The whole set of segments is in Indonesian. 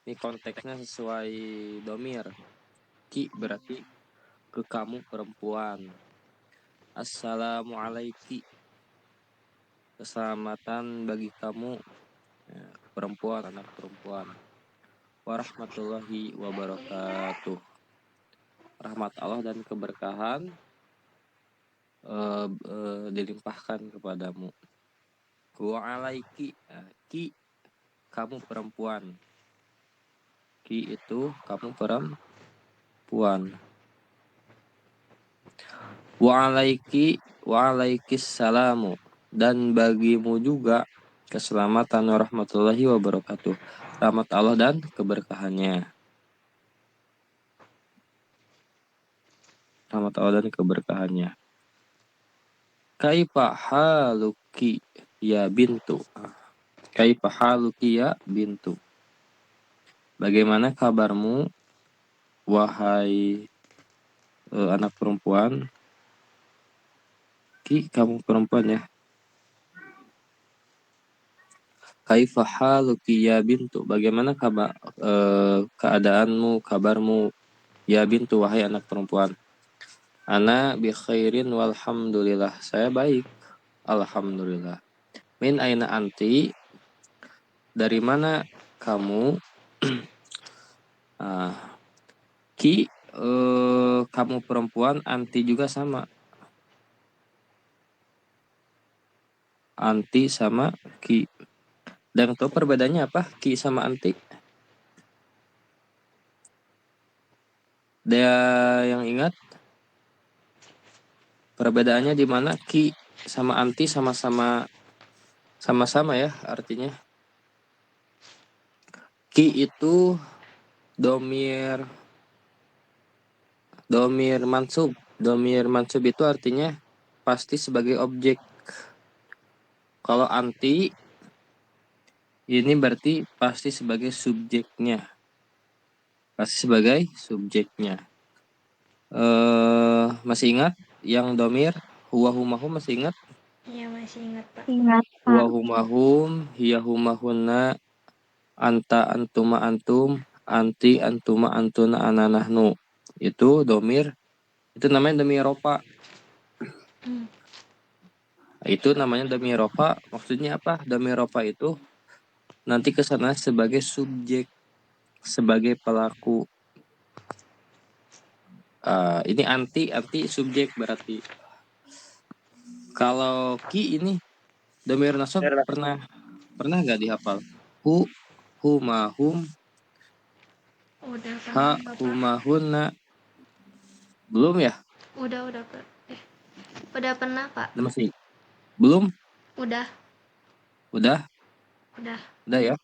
Ini konteksnya sesuai domir. Ki berarti ke kamu perempuan. Assalamualaikum. Keselamatan bagi kamu perempuan, anak perempuan. Warahmatullahi wabarakatuh. Rahmat Allah dan keberkahan dilimpahkan kepadamu. Wa'alaiki, ki kamu perempuan. Ki itu kamu perempuan. Wa'alaikis salamu, dan bagimu juga keselamatan warahmatullahi wabarakatuh. Rahmat Allah dan keberkahannya. Rahmat Allah dan keberkahannya. Kaifa haluki ya bintu. Kaifa haluki ya bintu. Bagaimana kabarmu wahai anak perempuan? Ki kamu perempuan ya. Kaifa haluki ya bintu. Bagaimana keadaanmu, kabarmu ya bintu wahai anak perempuan? Ana bi khairin walhamdulillah. Saya baik. Alhamdulillah. Min aina anti? Dari mana kamu? Ki kamu perempuan, anti juga sama. Anti sama ki. Dan tahu perbedaannya apa? Ki sama anti? Dia yang ingat? Perbedaannya di mana? Ki sama anti sama-sama ya artinya. Ki itu domir mansub. Domir mansub itu artinya pasti sebagai objek. Kalau anti ini berarti pasti sebagai subjeknya. Pasti sebagai subjeknya. Masih ingat yang domir huwa humahum, masih ingat? Iya, masih ingat, Pak. Ingat, Pak. Huwa humahum, hiya humahunna, anta antuma antum, anti antuma antuna ananahnu. Itu domir, itu namanya domir rofa. Itu namanya domir rofa. Maksudnya apa? Domir rofa itu nanti kesana sebagai subjek, sebagai pelaku. Ini anti subjek berarti. Kalau ki ini domir nasab pernah nggak dihafal? Humahum, Udah ha pernah, Pak. humahunna. Belum ya? Udah, Pak. Udah pernah, Pak. Masih belum? Udah ya.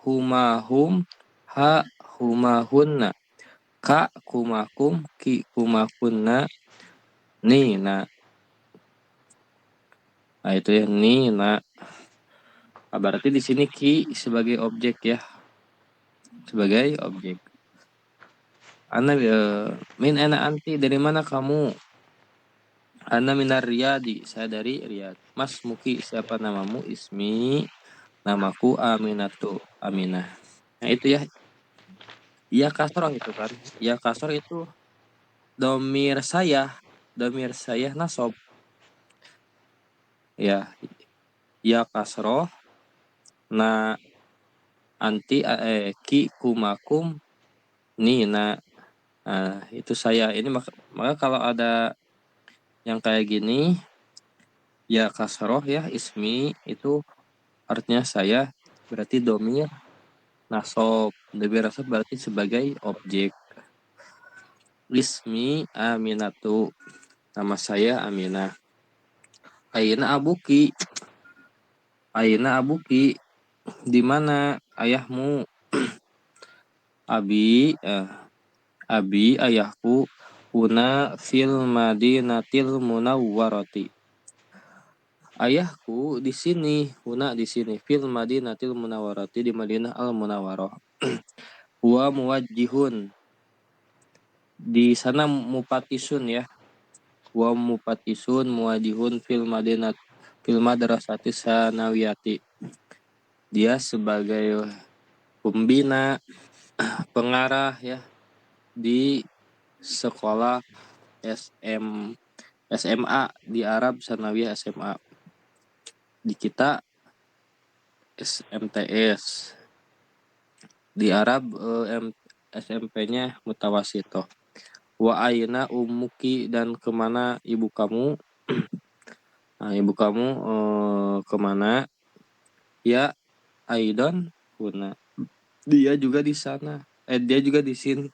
Humahum, ha humahunna, ka kumakum, ki kumakunna, nina. Nah itu ya, nina. Berarti di sini ki sebagai objek ya, sebagai objek. Ana min ana anti, dari mana kamu? Ana minar Riyadi, saya dari Riyadh. Mas Muki, siapa namamu? Ismi, namaku Aminatu, Aminah. Nah itu ya. Ya kasroh itu kan. Ya kasroh itu domir saya nasob. Ya kasroh na anti ki kumakum nina. Nah itu saya. Ini maka kalau ada yang kayak gini, ya kasroh ya ismi itu artinya saya, berarti domir nasob. Domir nasob berarti sebagai objek. Ismi Aminatu, nama saya Aminah. Aina abuki, di mana ayahmu? Abi ayahku huna fil madinatil munawwarati. Ayahku di sini, huna di sini, fil madinatil munawwarati, di Madinah al Munawwarah. Huwa muwajjihun, di sana mupatisun ya. Huwa mupatisun muwajjihun fil madrasati sanawiyati. Dia sebagai pembina, pengarah ya di sekolah SMA di Arab Sanawiyah SMA. Di kita SMTS. Di Arab SMP-nya Mutawasito. Wa aina umuki, dan kemana ibu kamu? Nah, ibu kamu kemana? Ya Aidon Huna. Dia juga di sana. Dia juga di sini.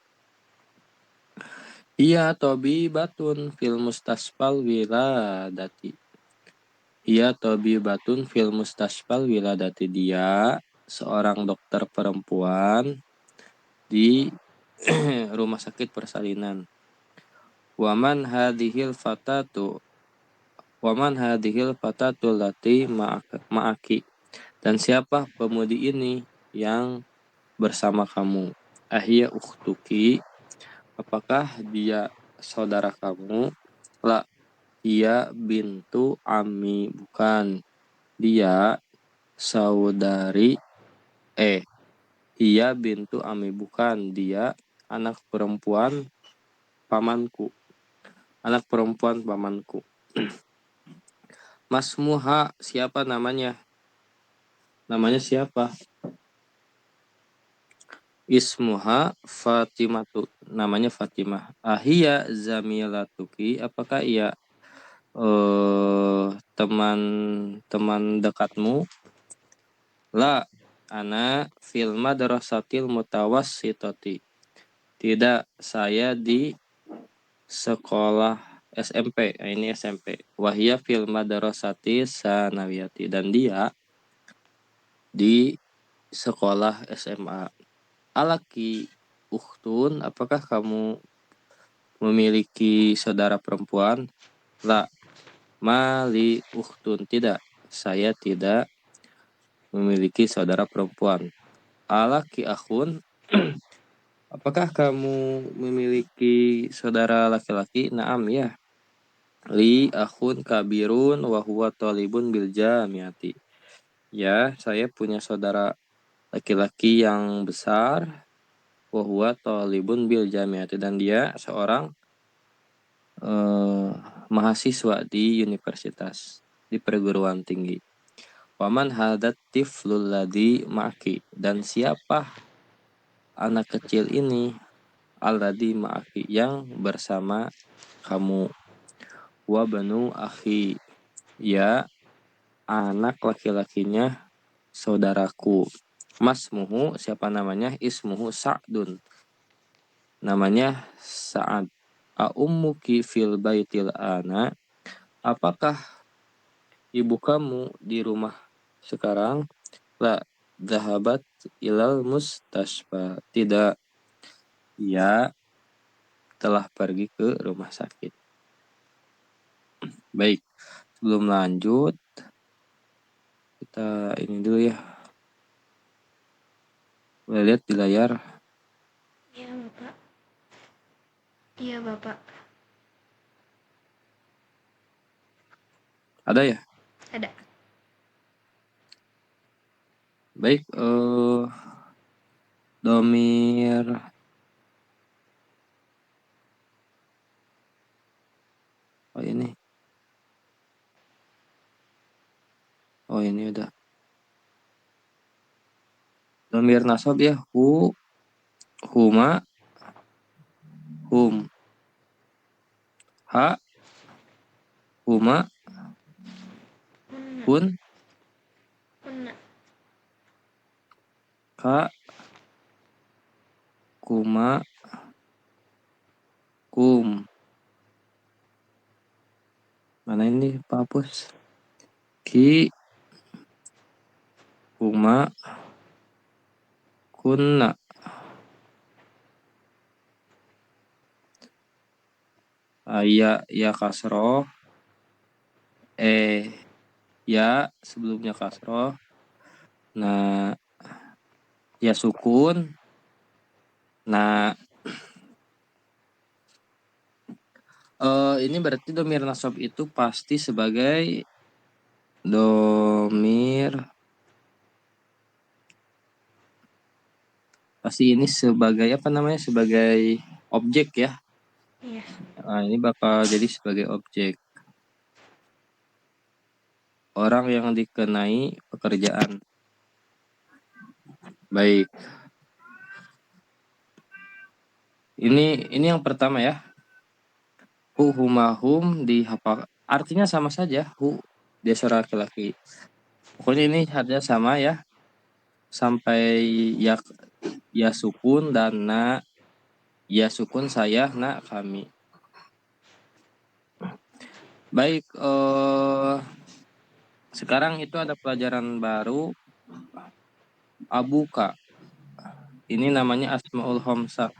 Iya Tobi Batun fil mustasfal wiladati. Iya Tobi Batun fil mustasfal wiladati. Dia seorang dokter perempuan di rumah sakit persalinan. Waman hadhil fatatu lati ma'aki. Dan siapa pemudi ini yang bersama kamu? Ahya ukhtuki, apakah dia saudara kamu? La, dia bintu ami, bukan. Dia saudari dia bintu ami, bukan. Dia anak perempuan pamanku. Anak perempuan pamanku. Masmuha, siapa namanya? Namanya siapa? Ismuha Fatimatu, namanya Fatimah. Ahia zamilatuki, apakah ia teman dekatmu? La, ana fil madrasatil mutawassitati. Tidak, saya di sekolah SMP. Ini SMP. Wahia fil madrasati sanawiyati, dan dia di sekolah SMA. Alaki ukhtun, apakah kamu memiliki saudara perempuan? La, mali ukhtun, tidak, saya tidak memiliki saudara perempuan. Alaki akhun, apakah kamu memiliki saudara laki-laki? Naam, ya. Li akhun kabirun wa huwa talibun bil jamiati. Ya, saya punya saudara laki-laki yang besar, wa huwa talibun bil jamiati, dan dia seorang mahasiswa di universitas, di perguruan tinggi. Waman hadat tiflul ladzi ma'aki, dan siapa anak kecil ini? Alladzi ma'aki, yang bersama kamu. Wa banu akhi, ya anak laki-lakinya saudaraku. Masmuhu, siapa namanya? Ismuhu Sa'dun, namanya Sa'ad. Ummuki fil baitil ana, apakah ibu kamu di rumah sekarang? La, zahabat ilal mustasfa, tidak, ia telah pergi ke rumah sakit. Baik, sebelum lanjut kita ini dulu ya. Boleh lihat di layar? Iya, Bapak. Iya, Bapak. Ada ya? Ada. Baik, domir ini. Oh, ini udah. Domir nasab ya, huma, hum. Ha, huma, Kunna. kun, Kunna. ka, kuma, kum. Mana ini Pak hapus? Ki, kuma, kunna. Ya, ya kasroh. Ya sebelumnya kasroh. Nah, ya sukun. Nah, ini berarti domir nasab itu pasti sebagai domir pasti ini sebagai apa namanya, sebagai objek ya. Iya. Nah, ini bakal jadi sebagai objek. Orang yang dikenai pekerjaan. Baik. Ini yang pertama ya. Hu humahum dihafal. Artinya sama saja. Hu dia seorang laki-laki. Pokoknya ini harusnya sama ya. Sampai ya sukun dan na. Ya sukun saya, na kami. Baik, sekarang itu ada pelajaran baru. Abuka. Ini namanya Asmaul Khamsah.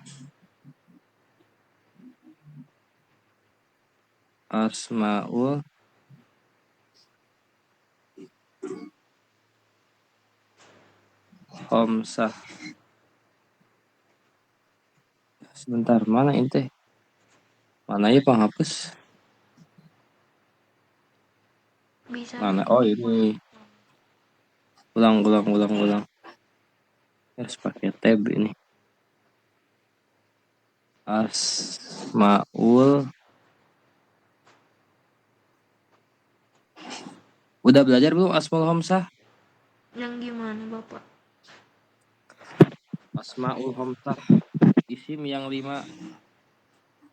Asmaul Khamsah. Sebentar, mana ini? Mana ya penghapus? Bisa Mana? pakai Oh, tab. ini. Ulang. Harus pakai tab ini. Asmaul. Udah belajar belum Asmaul Khamsah? Yang gimana, Bapak? Asmaul Khamsah. Isim yang 5.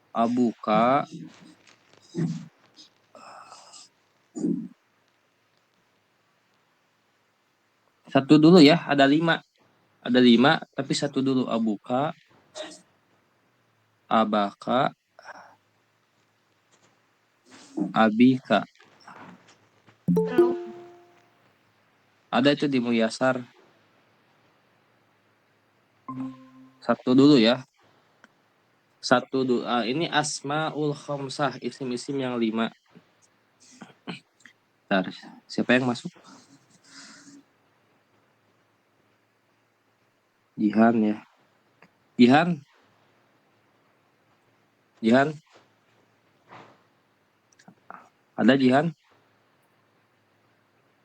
Abuka. Satu dulu ya, ada 5. Ada 5, tapi satu dulu. Abuka, abaka, abika. Belum. Ada itu di Muyasar. Satu dulu ya. Satu dulu. Ini Asmaul Khamsah, isim-isim yang 5. Bentar, siapa yang masuk? Jihan ya. Jihan. Ada Jihan?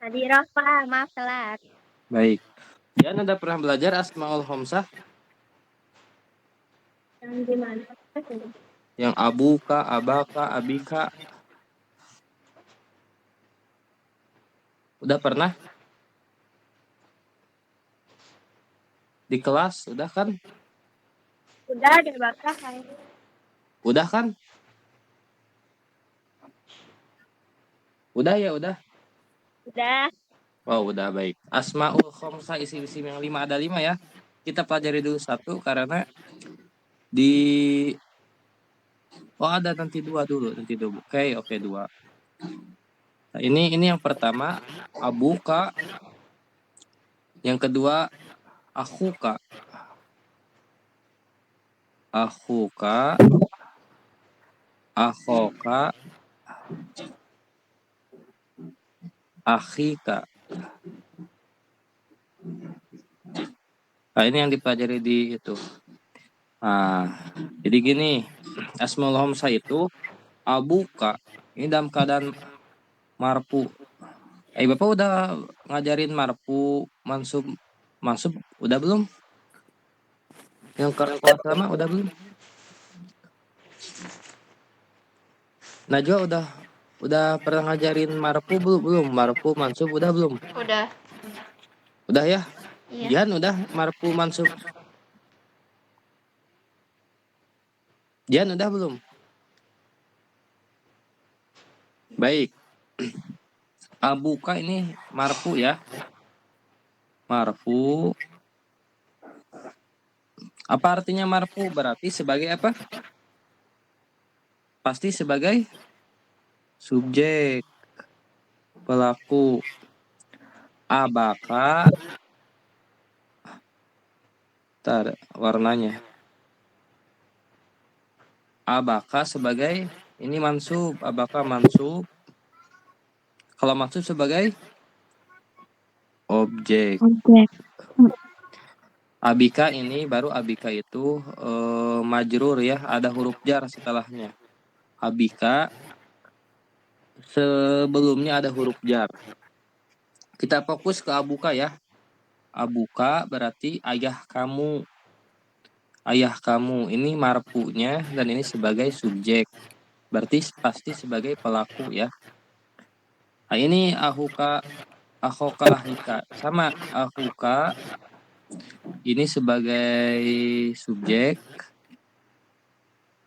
Tadi Rafa, maaf telat. Baik. Jihan ada pernah belajar Asmaul Khamsah? Yang gimana? Yang abuka, abaka, abika. Udah pernah? Di kelas, udah kan? Udah ada bakal kayaknya. Udah kan? Udah ya, udah. Udah. Oh, udah, baik. Asmaul Khamsah, isim-isim yang 5, ada 5 ya. Kita pelajari dulu satu karena ada nanti 2 dulu, nanti 2. Oke, 2. Nah, ini yang pertama abuka. Yang kedua akhuka. Akhoka, akhika. Nah, ini yang dipelajari di itu. Nah, jadi gini, Asmaul Khamsah itu abuka. Ini dalam keadaan marfu. Bapak udah ngajarin marfu, mansub udah belum? Yang kelas lama udah belum? Najwa udah pernah ngajarin marfu belum? Marfu mansub udah belum? Udah. Udah ya? Iya. Jihan udah marfu mansub. Jihan udah belum? Baik. Abuka ini marfu ya. Marfu. Apa artinya marfu? Berarti sebagai apa? Pasti sebagai subjek, pelaku. Abaka. Ntar warnanya. Abaka sebagai ini mansub. Abaka mansub. Kalau mansub sebagai objek. Abika ini baru abika itu majrur ya, ada huruf jar setelahnya. Abika sebelumnya ada huruf jar. Kita fokus ke abuka ya. Abuka berarti ayah kamu. ayah kamu. Ini marfu'nya dan ini sebagai subjek. Berarti pasti sebagai pelaku ya. Nah, ini ahoka ahika. Sama ahuka ini sebagai subjek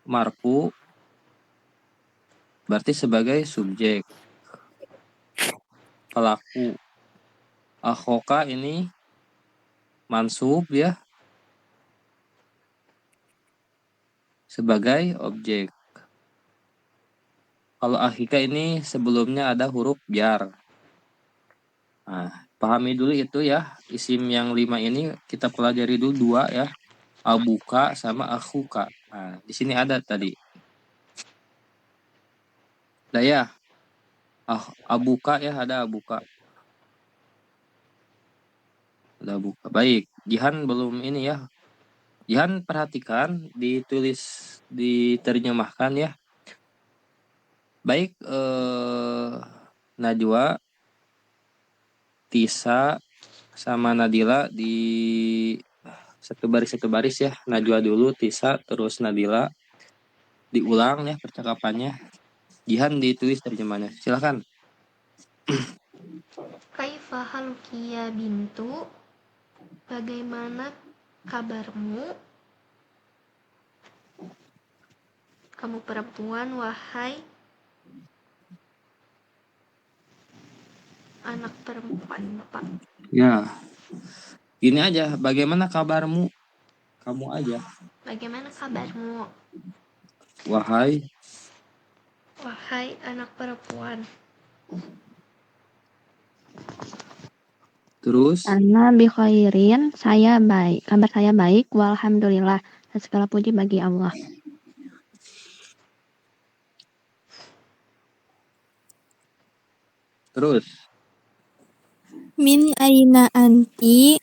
marfu berarti sebagai subjek pelaku. Ahoka ini mansub ya sebagai objek. Kalau ahika ini sebelumnya ada huruf jar. Nah, pahami dulu itu ya. Isim yang 5 ini kita pelajari dulu 2 ya. Abuka sama akhuka. Nah, di sini ada tadi. Daya. Abuka ya, ada abuka. Ada abuka. Baik. Jihan belum ini ya. Jihan perhatikan ditulis diterjemahkan ya. Baik Najwa, Tisa sama Nadila di satu baris ya. Najwa dulu, Tisa, terus Nadila. Diulang ya percakapannya. Jihan ditulis terjemahnya. Silakan. Kaifa haluki ya bintu? Bagaimana kabarmu? Kamu perempuan, wahai anak perempuan, Pak. Ya. Gini aja, bagaimana kabarmu? Kamu aja. Bagaimana kabarmu? Wahai anak perempuan. terus Ana bi khairin, saya baik. Kabar saya baik, walhamdulillah. Dan segala puji bagi Allah. terus Min aina anti?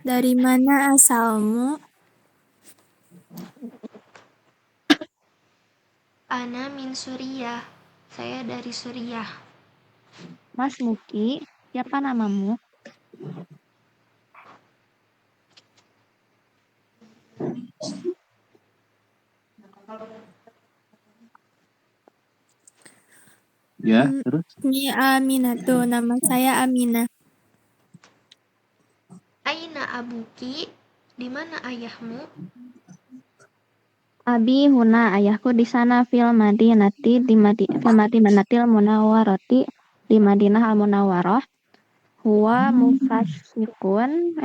Dari mana asalmu? Ana min Suriah. Saya dari Suriah. Mas Muki, siapa namamu? ya, terus Ni Aminatu, nama saya Aminah. Aina abuki? Di mana ayahmu? Abi huna, ayahku di sana fil madinati fil madinatil munawwarati di Madinah al Munawwarah. Huwa mufatishun,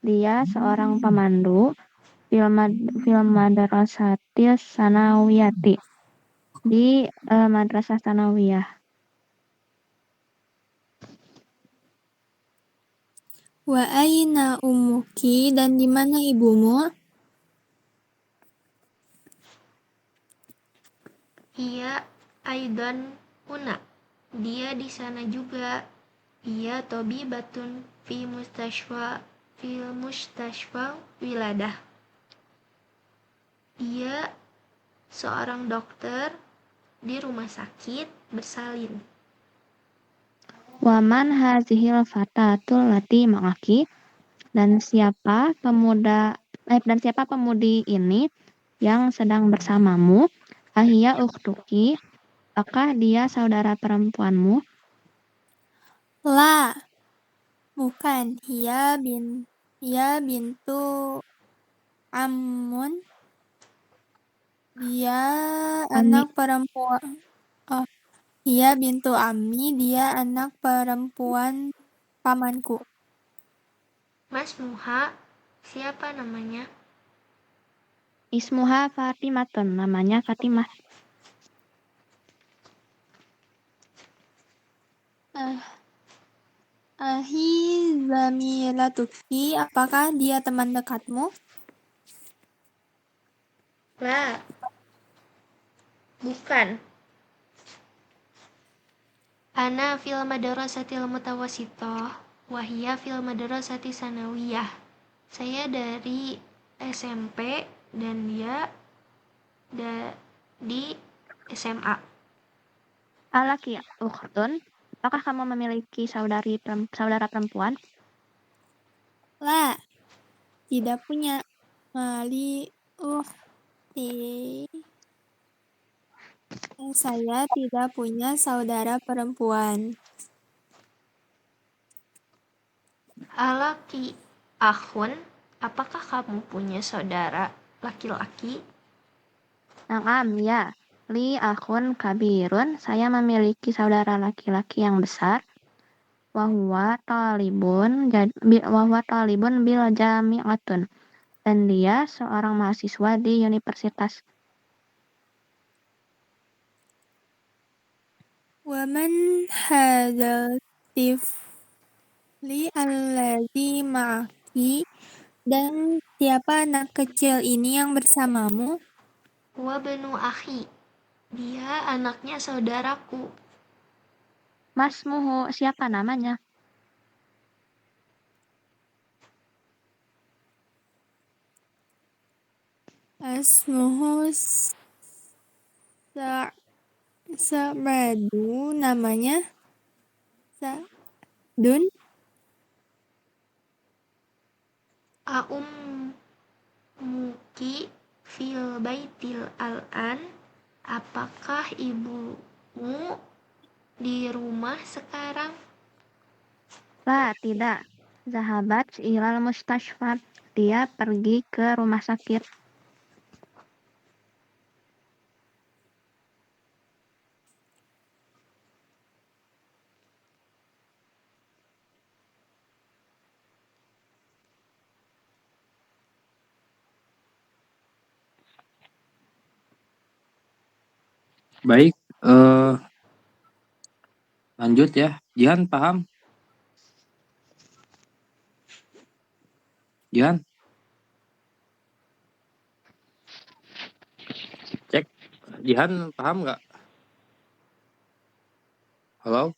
dia seorang pemandu fil madrasatil sanawiyati di madrasah sanawiyah. Wa aina ummuki? Dan di mana ibumu? Ia aidan huna. Dia di sana juga. Ia tobibatun fil mustashfa wiladah. Ia seorang dokter di rumah sakit bersalin. Waman hazihil fatatul lati ma'aki, dan siapa pemudi ini yang sedang bersamamu? Ahia ukhtuki, apakah dia saudara perempuanmu? La, bukan. Ia bintu Ammun. Dia Ami, anak perempuan. Oh, ia bintu Ammi. Dia anak perempuan pamanku. Mas Muha, siapa namanya? ismuha Fatimatun, namanya Fatimah. Ahi zamilatuki, apakah dia teman dekatmu? La, bukan. Ana fil madrasatil mutawassithah wa hiya fil madrasati sanawiyah. Saya dari SMP dan dia di SMA. Alaki ukhtun, apakah kamu memiliki saudara perempuan? La, tidak punya. Li saya tidak punya saudara perempuan. Alaki akhun, apakah kamu punya saudara laki-laki? Na'am, ya. Li akhun kabirun, saya memiliki saudara laki-laki yang besar. Wahuwa talibun bil jami'atun. Dan dia seorang mahasiswa di universitas. Waman hadzal tifli alladzi ma'aki, dan siapa anak kecil ini yang bersamamu? Wabnu akhi, dia anaknya saudaraku. Masmuhu, siapa namanya? Asmuhu Sa'badu, namanya Sa'dun. Muki fil baitil al'an, apakah ibumu di rumah sekarang? La, tidak. Zahabat ilal mustashfar. Dia pergi ke rumah sakit. Baik, lanjut ya. Jihan paham? Jihan, cek. Jihan paham nggak? Halo?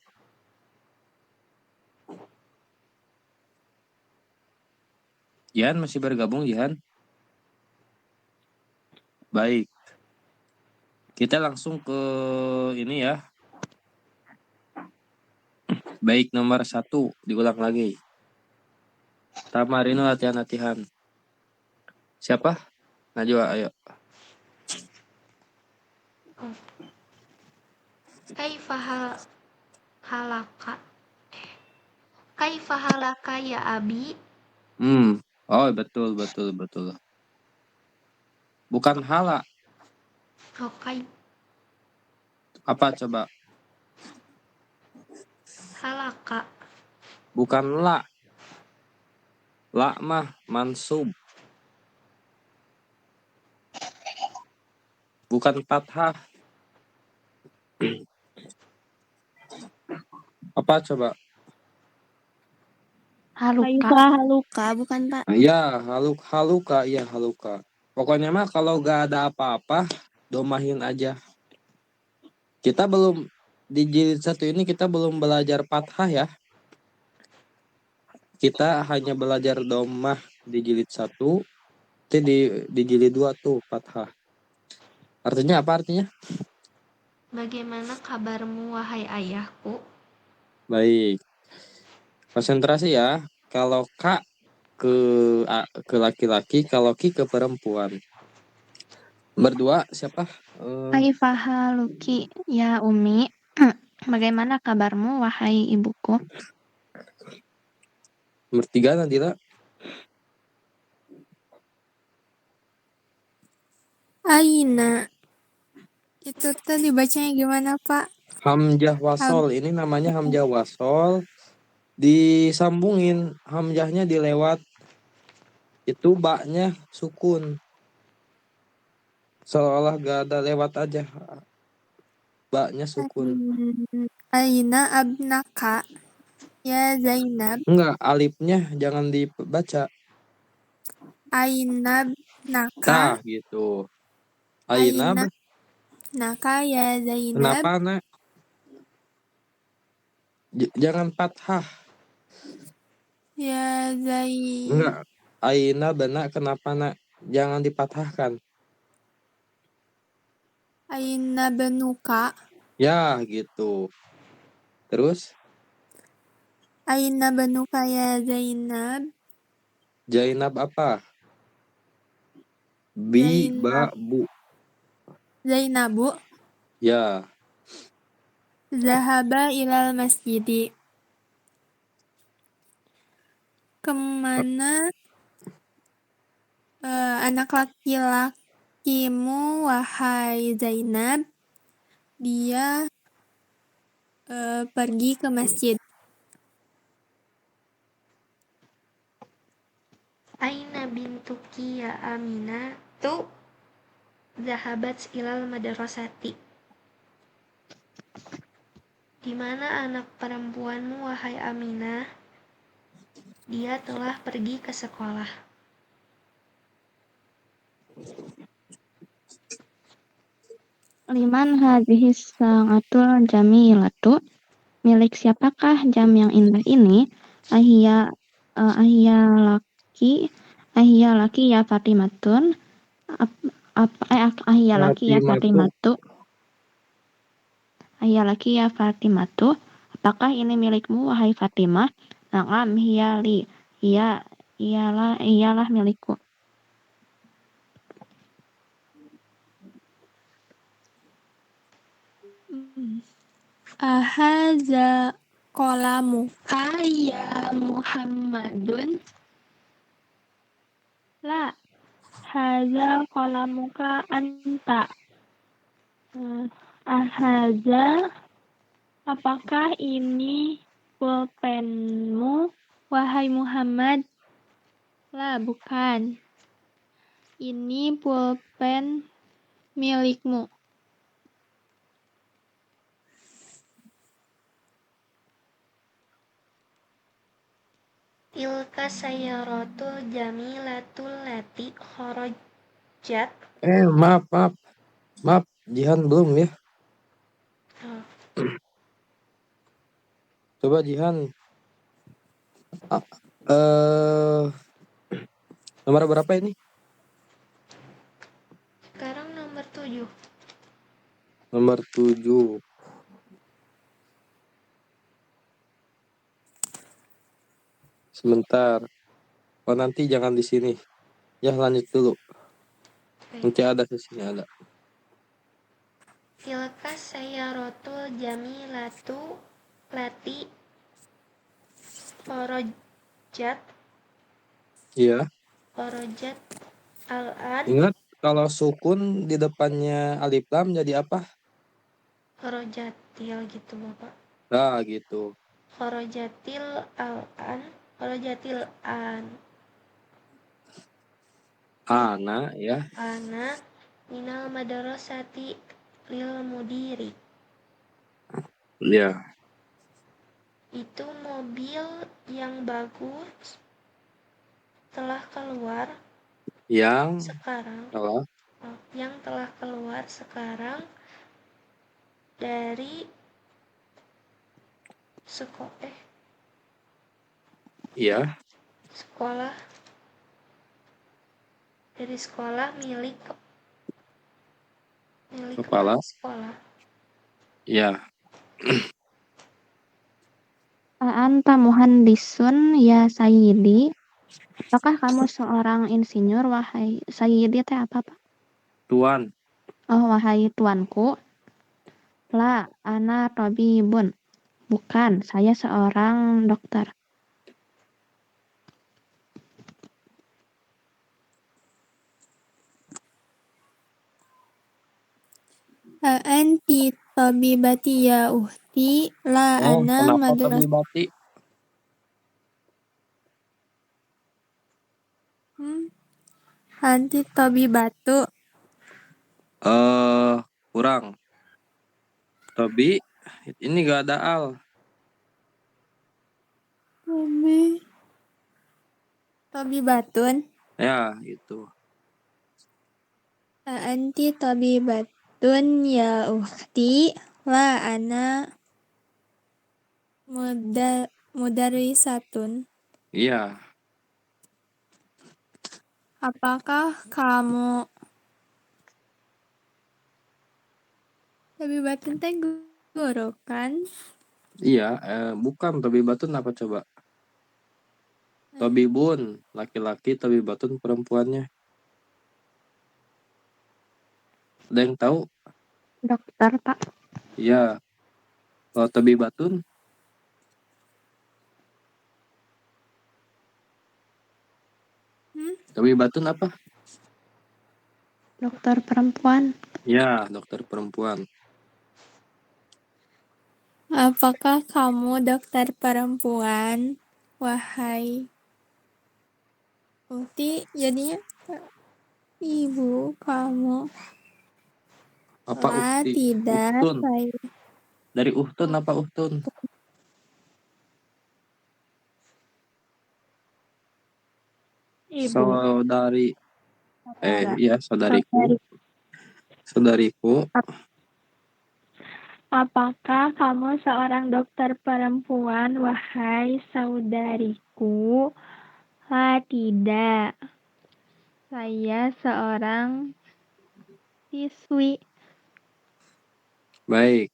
Jihan masih bergabung, Jihan? Baik. Kita langsung ke ini ya. Baik, nomor 1. Diulang lagi. Tamarinu latihan-latihan. Siapa? Najwa, ayo. Kaifahalaka ya abi? Oh, betul. Bukan hala. Okay. Apa coba? Halaka. Bukan la. La mah mansub. Bukan fathah. Apa coba? Haluka, bukan Pak. Ya, haluka. Ya, haluka. Pokoknya mah kalau gak ada apa-apa, domahin aja. Kita belum di jilid 1 ini kita belum belajar fathah ya. Kita hanya belajar domah di jilid 1. Itu di jilid 2 tuh fathah. Artinya apa artinya? Bagaimana kabarmu wahai ayahku? Baik. Konsentrasi ya. Kalau kak ke laki-laki, kalau ki ke perempuan. Berdua siapa? Kaifahaluki ya Umi. Bagaimana kabarmu wahai ibuku? Nomor 3 Nadila. Aina. Itu tadi bacanya gimana Pak? Hamzah wasol. Ini namanya hamzah wasol. Disambungin hamzahnya dilewat. Itu baknya sukun. Seolah gak ada lewat aja. Baknya sukun. Aina abnaka ya Zainab. Enggak, alifnya jangan dibaca. Aina Tah abnaka. gitu. Aina Aina naka ya Zainab. kenapa nak? Jangan fathah. Ya Zainab. Enggak. Aina benak kenapa nak? Jangan dipatahkan. Aina benuka. Ya gitu. Terus Aina benuka ya Zainab. Zainab apa? Zainab. Bu. Zainabu Ya. zahaba ilal masjidi. Kemana anak laki-lakimu, wahai Zainab? Dia pergi ke masjid. Aina bintuki ya Amina tu zahabat ilal madrasati. Di mana anak perempuanmu, wahai Aminah? Dia telah pergi ke sekolah. Liman hadhihi sa'atul jamilatu? Milik siapakah jam yang indah ini? Ahia ahia laki ya Fatimatun. Ahia laki ya Fatimatu. Ahia laki ya Fatimatu. Apakah ini milikmu, wahai Fatimah? Na'am hiya li. Iyalah milikku. Ahaza kolamu. Ayya Muhammadun. La. Haza kolamuka anta. Ahaza. Apakah ini pulpenmu, wahai Muhammad? La, bukan. Ini pulpen milikmu. Tilka sayyaratul jamilatul lati kharajat. Maaf. Jihan belum ya? Oh, Coba Jihan. Nomor berapa ini? sekarang nomor 7. Nomor 7. Sebentar. Oh, nanti jangan di sini. Ya, lanjut dulu. Nanti ada sesinya ada. Tilka sayyaratul jamilatu lati kharajat. Iya. Kharajat al-an. Ingat kalau sukun di depannya alif lam jadi apa? Kharajatil gitu Bapak. Nah, gitu. Kharajatil al-an. Kharajatil an. Ana ya. Ana minal madrasati lil mudiri. Iya. Itu mobil yang bagus telah keluar Yang sekarang. salah. Yang telah keluar sekarang dari Iya. sekolah dari sekolah milik Kepala. kepala sekolah. Iya. Anta muhandisun ya Sayyidi. Apakah kamu seorang insinyur, wahai Sayyidi? Teh apa, Pak? Tuan. Oh, wahai tuanku. La, ana tabibun. Bukan, saya seorang dokter. Anti tabibati ya uhti. La Oh, ana kenapa madras. tabibati? Anti tabibatu. Kurang. Tabi ini gak ada al. Tabibatun. Ya, gitu. Anti tabibatun ya uhti. La ana mudarisatun. Iya. Apakah kamu tabibatun teh guru kan? Iya, bukan tabibatun apa coba? Tobibun laki-laki, tobibatun perempuannya. Ada yang tahu? Dokter, Pak. Iya. Kalau tobibatun? Tobibatun apa? Dokter perempuan. Ya, dokter perempuan. Apakah kamu dokter perempuan? Wahai Uti, jadinya ibu kamu. Apa Lah, ukti? tidak, Uhtun. saya. Dari uhtun apa uhtun? Ibu. Saudari. Saudara. Iya, saudariku. Saudari. Saudariku. Apakah kamu seorang dokter perempuan, wahai saudariku? Tidak. Saya seorang siswi. Baik.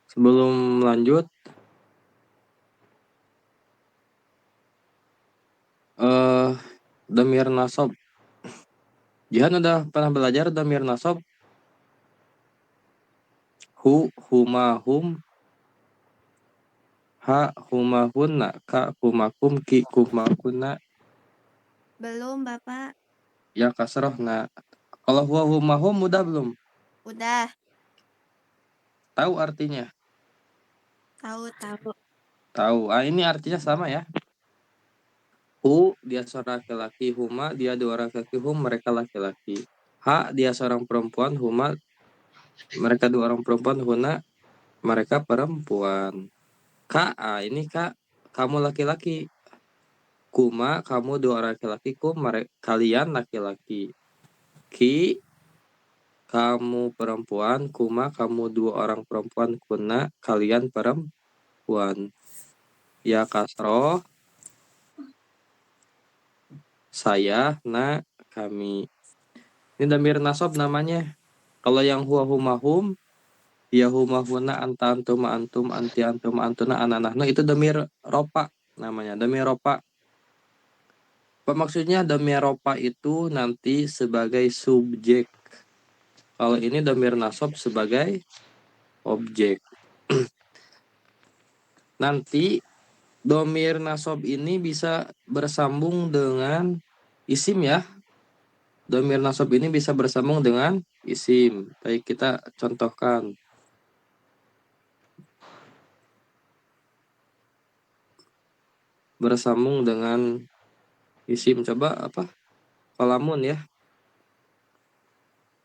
Sebelum lanjut, dhamir nasab. Jihan udah pernah belajar dhamir nasab? Hu, huma, hum, ha, huma, hunna, ka, huma, kum, ki, kuma, kunna, Belum, Bapak. ya kasroh, na. Kalau huwa, huma, hum udah belum? Udah. Tahu artinya? Tahu. Tahu. Ini artinya sama ya. Hu, dia seorang laki-laki. Huma, dia dua orang laki. Hum, mereka laki-laki. Ha, dia seorang perempuan. Huma, mereka dua orang perempuan. Huna, mereka perempuan. Ka, ini kak, kamu laki-laki. Kuma, kamu dua orang laki-laki. Kum, kalian laki-laki. Ki, kamu perempuan. Kuma, kamu dua orang perempuan. Kuna, kalian perempuan. Ya kasroh, saya, na, kami. Ini dhamir nasab namanya. Kalau yang huwa, huma, hum, ya huma, huna, anta, antum, antum, anti, antum, antuna, ananahna, itu dhamir ropa namanya. Dhamir ropa. Apa maksudnya? Dhamir ropa itu nanti sebagai subjek. Kalau ini dhamir nasab sebagai objek. Nanti dhamir nasab ini bisa bersambung dengan isim ya. Dhamir nasab ini bisa bersambung dengan isim. Baik, kita contohkan. Bersambung dengan isim. Coba apa? Kolamun ya.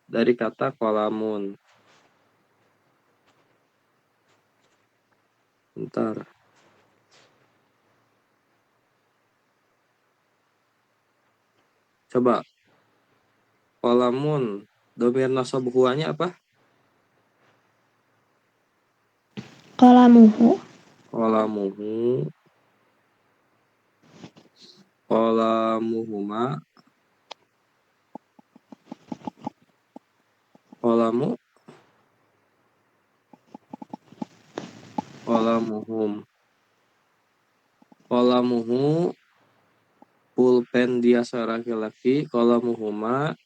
Dari kata kolamun. Bentar. Coba. Kolamun. Dhamir nasab huwanya apa? Qalamuhu. Qalamuhu. Qalamuhuma. Qalamu. Qalamuhum. Qalamuhu. Pulpen dia seorang laki-laki. Qalamuhuma.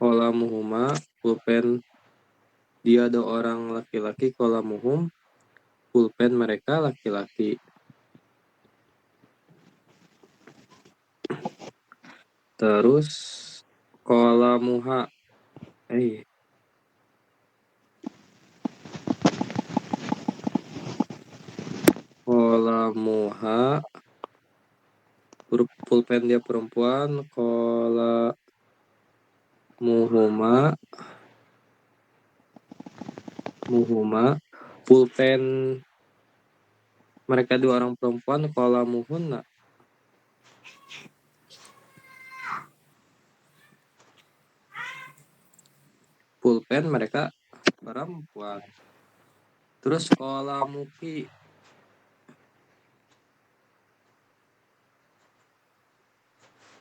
Qalamuhuma. Pulpen dia dua orang laki-laki. Qalamuhum. Pulpen mereka laki-laki. Terus qalamuha. Qalamuha. Pulpen dia perempuan. Qalamuhuma. Muhuma. Pulpen mereka dua orang perempuan. Qalamuhunna. Pulpen mereka perempuan. Terus qalamuki.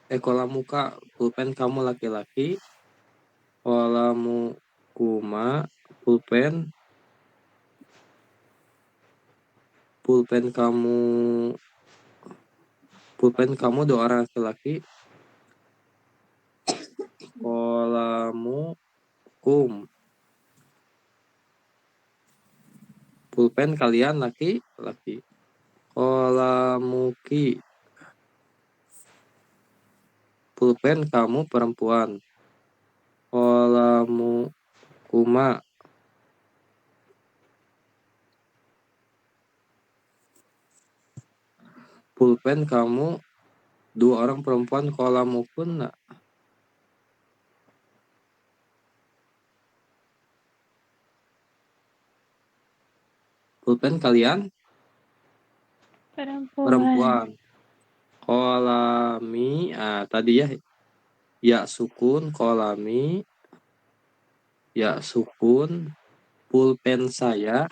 Qalamuka. Pulpen kamu laki-laki. Qalamu kuma pulpen kamu dua orang laki-laki. Qalamu kum pulpen kalian laki-laki. Qalamuki pulpen kamu perempuan. Qalamu kuma pulpen kamu dua orang perempuan. Qalamukunna pulpen kalian perempuan. Qalami tadi ya sukun qalami, ya sukun pulpen saya.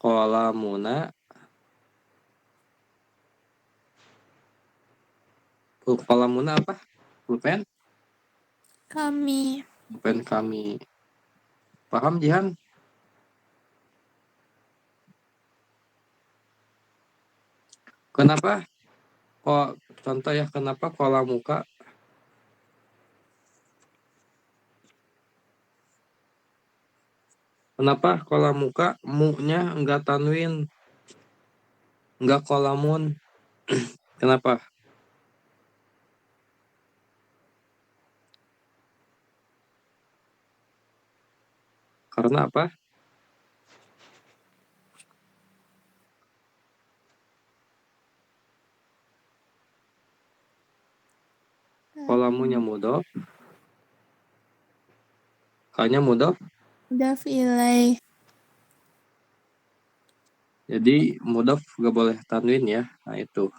Qalamuna qalamuna apa? Pulpen Kami. kami. Paham Jihan? Kenapa? Contoh ya, kenapa qalamuka? Kenapa qalamuka mu-nya enggak tanwin, enggak qalamun? Kenapa? Karena apa? Qalamunya mudhof, kanya mudhof. Mudhaf ilaih. Jadi mudhof gak boleh tanwin ya. Nah itu.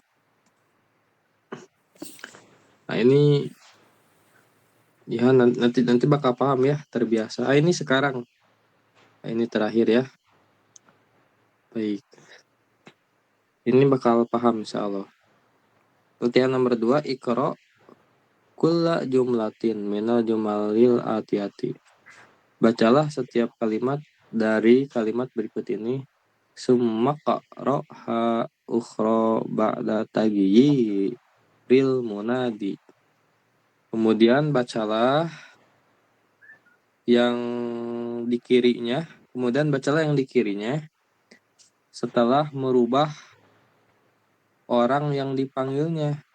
Nah ini ya nanti bakal paham ya, terbiasa. Ini sekarang. Ini terakhir ya. Baik. Ini bakal paham insyaallah. Latihan nomor 2, Iqra kulla jumlatin minal jumalil atiyati. Bacalah setiap kalimat dari kalimat berikut ini. Summa qra'ha ukhra ba'da taghyiril munadi. Kemudian bacalah yang di kirinya. Setelah merubah orang yang dipanggilnya.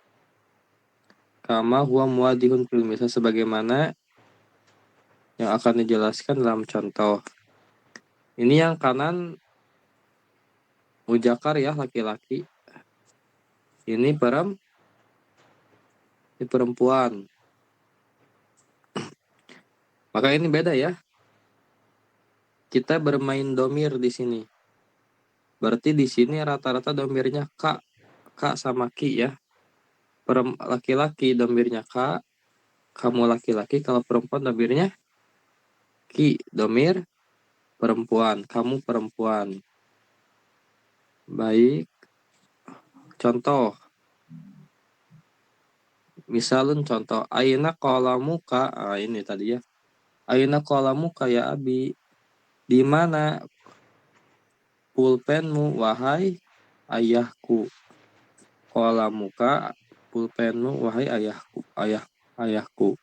Kama huwa muwadihun fil misal, sebagaimana yang akan dijelaskan dalam contoh. Ini yang kanan mujakar ya, laki-laki. Ini perempuan. Maka ini beda ya. Kita bermain domir di sini. Berarti di sini rata-rata domirnya ka sama ki ya. Laki-laki domirnya ka, kamu laki-laki. Kalau perempuan domirnya ki, domir perempuan, kamu perempuan. Baik. Contoh. Misalun contoh, aina qalamuka. Ini tadi ya. Aina qalamuka ya abi. Di mana pulpenmu wahai ayahku. Qalamuka pulpenmu wahai ayahku.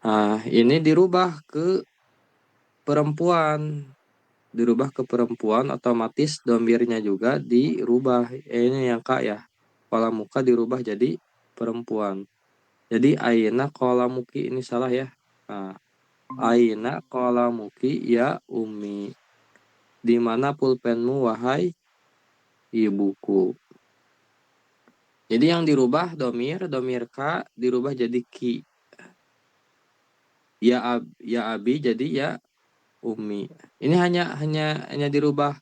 Nah, ini dirubah ke perempuan. Otomatis domirnya juga dirubah. Ini yang kak ya. Qalamuka dirubah jadi perempuan. Jadi aina qalamuki ini salah ya. Nah, aina qalamuki ya ummi. Di mana pulpenmu wahai ibuku. Jadi yang dirubah domir ka dirubah jadi ki. Ya abi jadi ya ummi. Ini hanya dirubah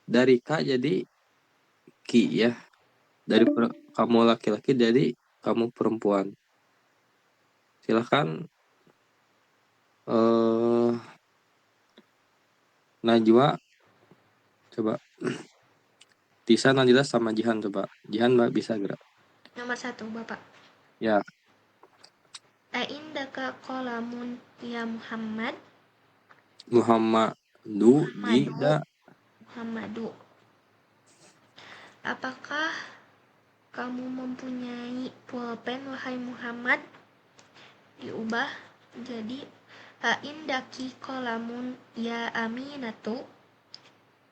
dari ka jadi ki ya. Dari kamu laki-laki jadi kamu perempuan. Silakan Najwa coba. Tisa, Nadila sama Jihan coba. Jihan bisa gerak. Nomor 1 Bapak. Ya. Ainda indaka qalamun ya Muhammad? Muhammadu jida. Muhammadu. Apakah kamu mempunyai pulpen wahai Muhammad? Diubah jadi indaki qalamun ya Aminatu.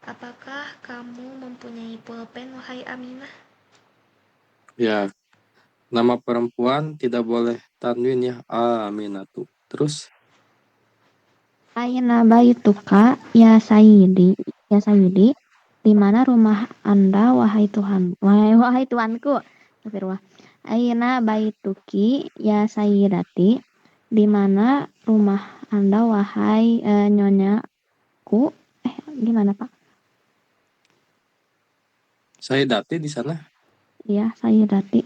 Apakah kamu mempunyai pulpen wahai Aminah? Ya, nama perempuan tidak boleh tanwin ya, Aminatu. Terus Aina baituka ya Sayyidi, di mana rumah Anda wahai Tuhan, wahai tuanku. Astagfirullah. Aina baituki ya Sayyidati, di mana rumah Anda wahai nyonyaku. Gimana Pak? saya dati di sana. Ya Sayyidati,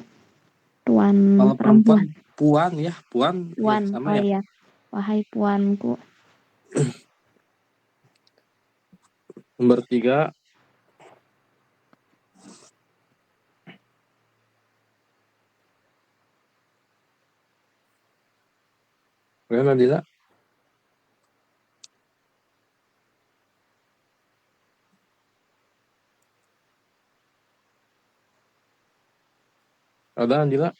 tuan Kalau perempuan. perempuan puan ya, puan ya Puan, sama ya. iya. Wahai puanku. Nomor 3. Mana Dila? Ada Dila?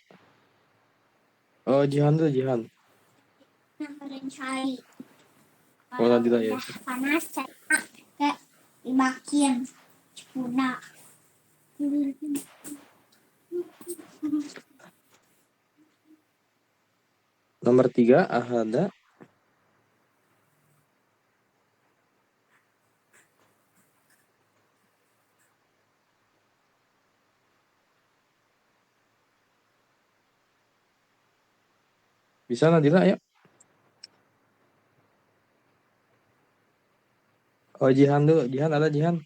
Oh, Jihan tuh Jihan. Oh, Nadila ya. Panas, kayak dimakin. Cipuna. Nomor 3 ahada. Bisa Nadila ya? Oh, Jihan dulu. Jihan ada Jihan.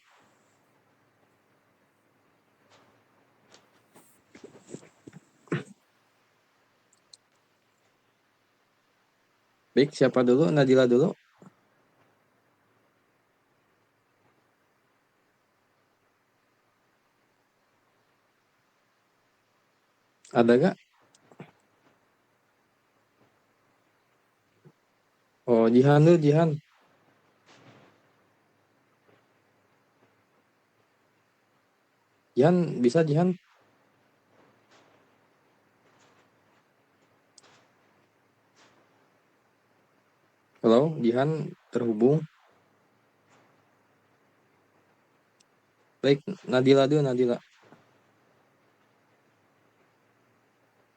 Baik, siapa dulu? Nadila dulu. Ada gak? Oh, Jihan dulu, Jihan. Jihan, bisa Jihan? Halo, Jihan terhubung. Baik, Nadila dulu, Nadila.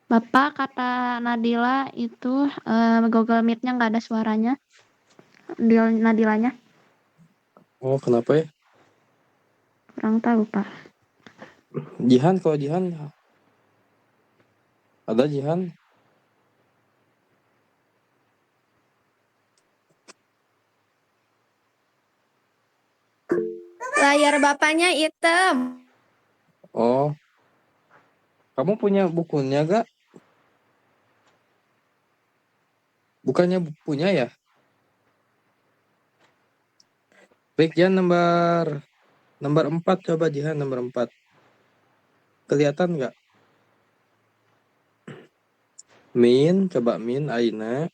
Bapak, kata Nadila itu Google Meet-nya nggak ada suaranya. Nadilanya. Oh, kenapa ya? Kurang tahu, Pak. Jihan, kalau Jihan. Ada Jihan? Layar bapaknya hitam. Oh, kamu punya bukunya gak? Bukannya punya ya? Baik, Jihan nomor 4. Coba Jihan nomor 4. Kelihatan nggak? Coba Min, Aina.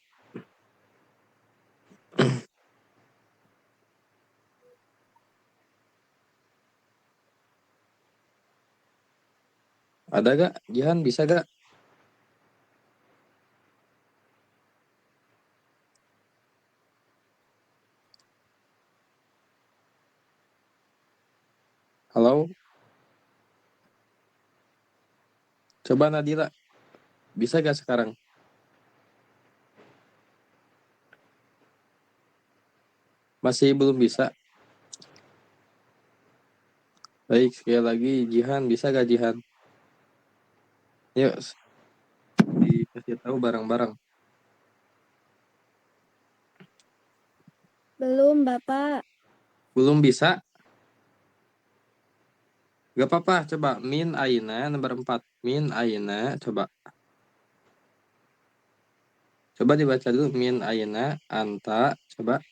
Ada gak? Jihan bisa gak? Halo? Coba Nadila. Bisa gak sekarang? Masih belum bisa. Baik, sekali lagi Jihan, bisa gak Jihan? Yuk, dikasih tahu bareng-bareng. Belum, Bapak. Belum bisa? Gak apa-apa, coba Min, Aina nomor 4. Min, Aina, coba. Coba dibaca dulu. Min, Aina, Anta, coba.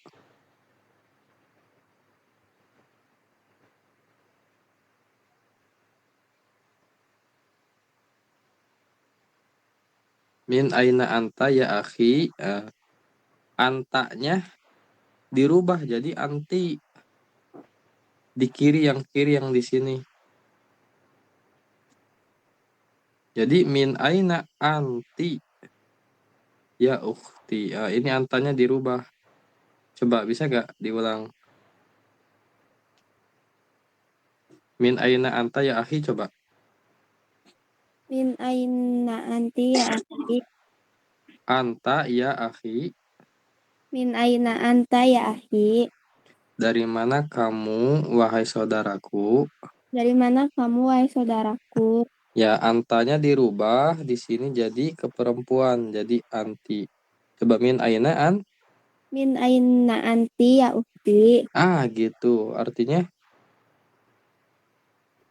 Min aina anta ya akhi. Antanya dirubah jadi anti. Di kiri yang di sini. Jadi min aina anti ya ukhti. Ini antanya dirubah. Coba bisa gak diulang? Min aina anta ya akhi, coba. Min aina anti ya akhi. Anta ya akhi. Min aina anta ya akhi. Dari mana kamu wahai saudaraku? Dari mana kamu wahai saudaraku? Ya, antanya dirubah di sini jadi ke perempuan, jadi anti. Coba min aina an? Min aina anti ya ukhti. Gitu. Artinya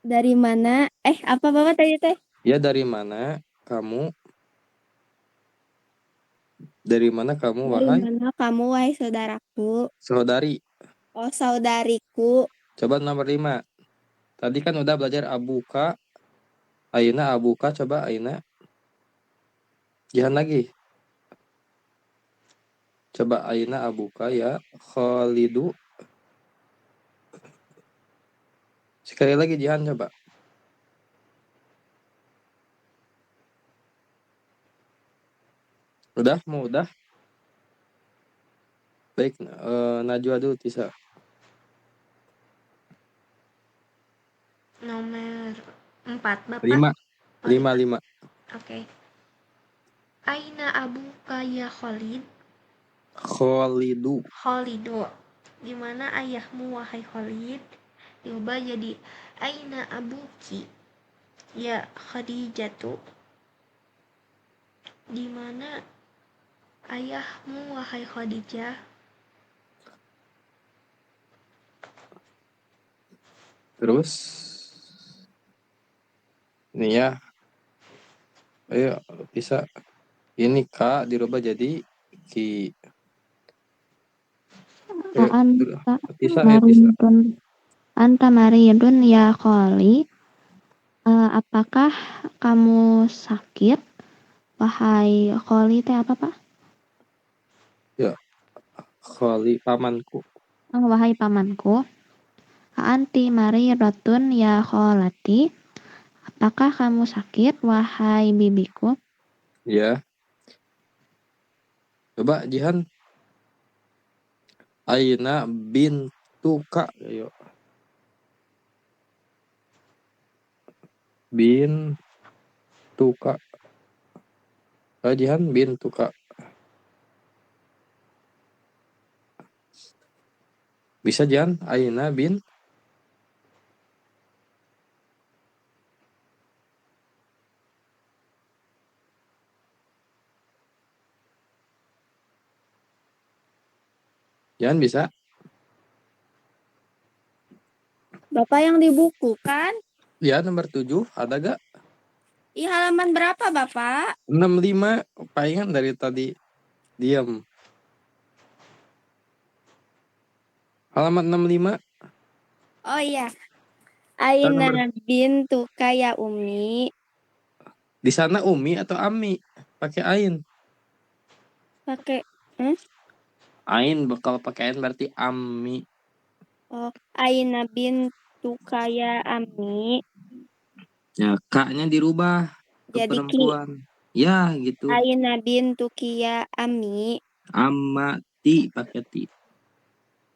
Dari mana? Apa Bapak tadi teh? ya dari mana kamu? Dari mana kamu Dari wahai mana kamu wahai saudaraku? saudari? Oh, saudariku. Coba nomor 5. Tadi kan udah belajar abuka. Aina abuka, coba aina. Jangan lagi. Coba aina abuka ya. Khalidu. Sekali lagi Jihan coba. Udah? Mau udah? Baik, Najwa dulu Tisa. Nomor 4 Bapak. 5. Oh, 5. Oke. Aina abuka ya Khalid? Khalidu. Khalidu. Di mana ayahmu wahai Khalid? Diubah jadi aina abuki ya Khadijatu. Di mana ayahmu wahai Khadijah? Terus ini ya. Ayo bisa. Ini K dirubah jadi Ki. Ayo, Anta Tisa. maridun. Anta maridun ya Khali. Apakah kamu sakit? Wahai Khali teh apa Pak? Ya, Khali pamanku. Wahai pamanku. Anti maridatun ya Kholati. Apakah kamu sakit? Wahai bibiku. Ya. Coba Jihan. Aina bintuka. Ayo. Bintuka. Jihan bintuka. Bisa Jihan? Aina bin. Jihan bisa? Bapak yang di buku kan? Ya, nomor 7. Ada gak? Di halaman berapa Bapak? 65. Palingan dari tadi. Diam. Halaman 65. Oh iya. Aina bintu kaya Umi. Di sana Umi atau Ami? Pakai ain. Pakai Ain bakal pakai ain berarti Ami. Oh, Aina bintu kaya Ami. Ya, K-nya dirubah ke Jadi perempuan. Ya, gitu. Aina bintu kia Ami. Amati pakai ti.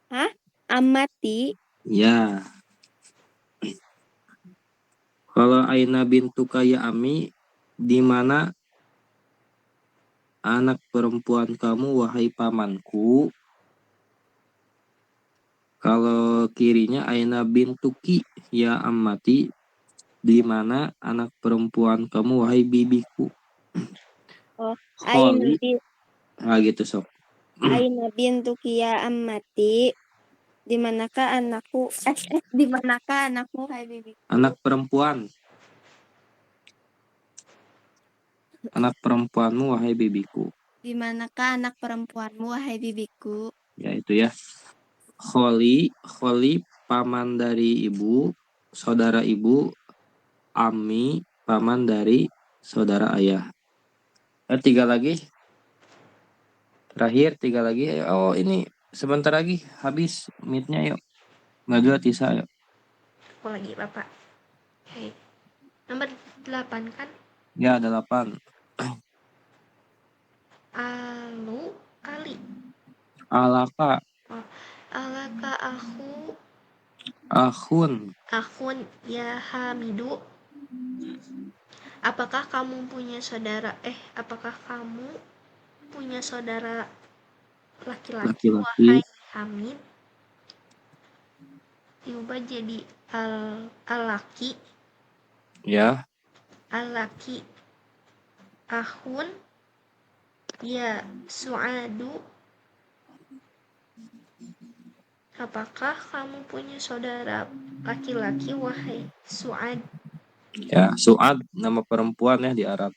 Hah? Amati. Ya. Kalau Aina bintu kaya Ami, di mana anak perempuan kamu wahai pamanku? Kalau kirinya Aina bintu ki ya amati, di mana anak perempuan kamu wahai bibiku? Oh, Kholi. Gitu sok. Aina bintu kia Amati. Di manakah anakku? Di manakah anakmu hai bibiku? Anak perempuan. Anak perempuanmu wahai bibiku. Di manakah anak perempuanmu wahai bibiku? Ya itu ya. Kholi paman dari ibu, saudara ibu. Ami paman dari saudara ayah. 3 lagi. Terakhir 3 lagi. Oh, ini sebentar lagi habis meetnya, yuk. Najwa, Tisa, yuk. Aku lagi Bapak. Oke. Nomor 8 kan? Ya, 8. Ali. Alaka, Oh, alaka akhun. akhun ya Hamidu. Apakah kamu punya saudara laki-laki, Laki-laki. wahai Hamid? Diubah jadi al-laki. Ya. Al-laki ahun ya Su'adu. Apakah kamu punya saudara laki-laki, wahai Su'ad? Ya, Su'ad nama perempuan ya di Arab.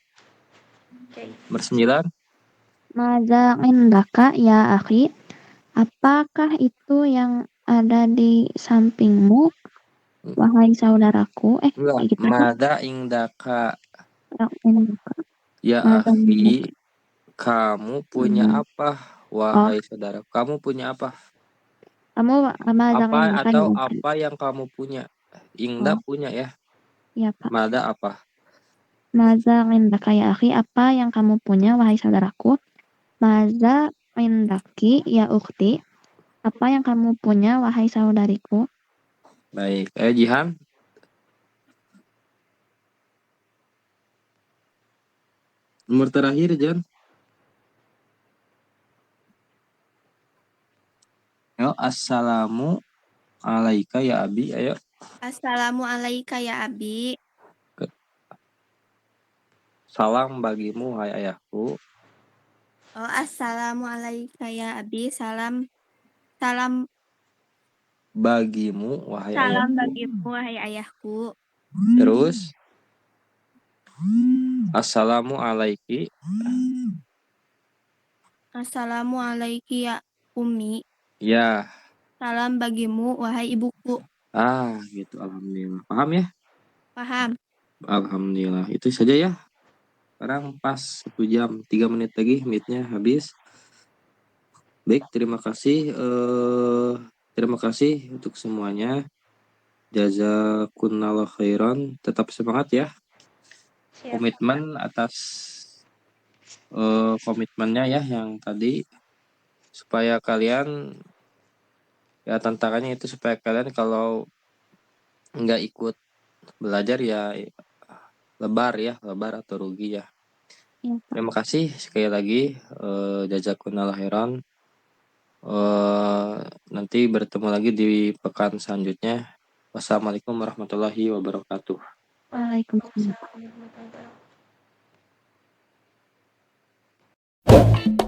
Oke. Nomor 9. Maza indaka ya akhi? Apakah itu yang ada di sampingmu, wahai saudaraku? Enggak, Gitu kan? mada indaka. Ya Maza indaka. akhi, kamu punya apa? Oh, Wahai saudara, kamu punya apa? kamu maza Apa indaka atau ya akhi? apa yang kamu punya? Ingda Oh, punya ya. iya Pak. Mada apa? Maza indaka ya akhi? Apa yang kamu punya, wahai saudaraku? Maza indaki ya ukhti? Apa yang kamu punya, wahai saudariku? Baik, Jihan. Nomor terakhir, Jan. Yo, assalamu alaika ya abi, ayo. Assalamualaikum ya Abi. Salam bagimu, hai ayahku. Oh, assalamualaikum ya Abi. Salam Bagimu, wahai ayahku. bagimu, wahai ayahku. Terus, assalamu alaiki. Assalamualaikum ya Umi. Ya, Salam bagimu, wahai ibuku. gitu. Alhamdulillah. Paham ya? Paham? Alhamdulillah. Itu saja ya. Sekarang pas 1 jam 3 menit lagi meetnya habis. Baik, terima kasih. Terima kasih untuk semuanya. Jazakumullah khairan. Tetap semangat ya. Siap. Komitmen atas komitmennya ya yang tadi, supaya kalian ya, tantangannya itu supaya kalian kalau nggak ikut belajar ya lebar atau rugi ya. Ya, Pak. Terima kasih sekali lagi. Jazakumullah khairan. Nanti bertemu lagi di pekan selanjutnya. Wassalamualaikum warahmatullahi wabarakatuh. Waalaikumsalam. Waalaikumsalam warahmatullahi wabarakatuh.